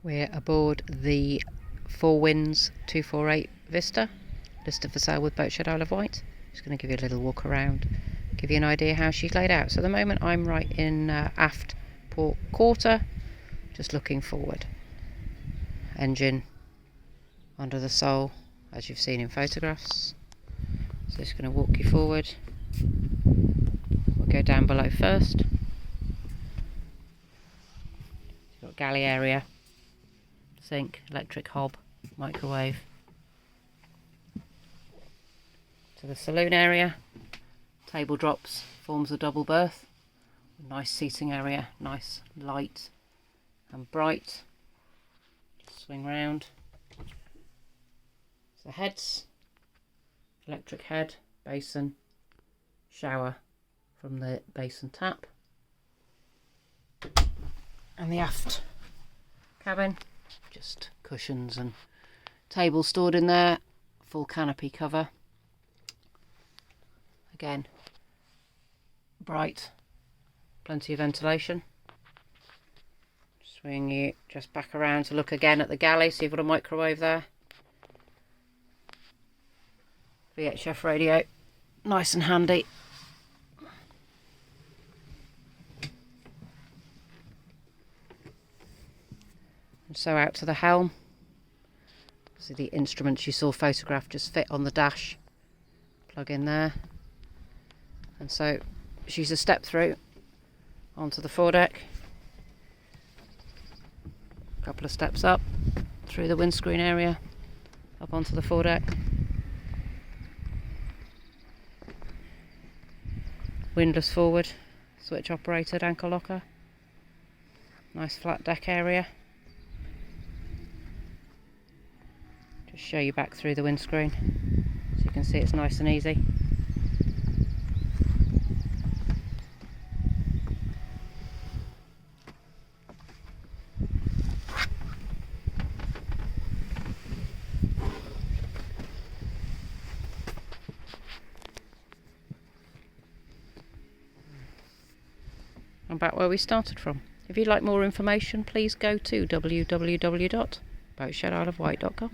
We're aboard the Four Winds 248 Vista, listed for sale with Boatshed Isle of Wight. Just going to give you a little walk around, give you an idea how she's laid out. So at the moment I'm right in aft port quarter, just looking forward. Engine under the sole, as you've seen in photographs. So just going to walk you forward. We'll go down below first. You've got galley area, sink, electric hob, microwave. To the saloon area, table drops, forms a double berth. Nice seating area, nice light and bright. Just swing round. So heads, electric head, basin, shower from the basin tap. And the aft cabin, just cushions and table stored in there, full canopy cover. Again, bright, plenty of ventilation. Swing you just back around to look again at the galley, so you've got a microwave there. VHF radio, nice and handy. And so out to the helm. So the instruments you saw photographed just fit on the dash. Plug in there. And so she's a step through onto the foredeck. A couple of steps up through the windscreen area, up onto the foredeck. Windlass forward, switch operated anchor locker. Nice flat deck area. Just show you back through the windscreen so you can see it's nice and easy. And back where we started from. If you'd like more information, please go to www.boatshedisleofwight.com.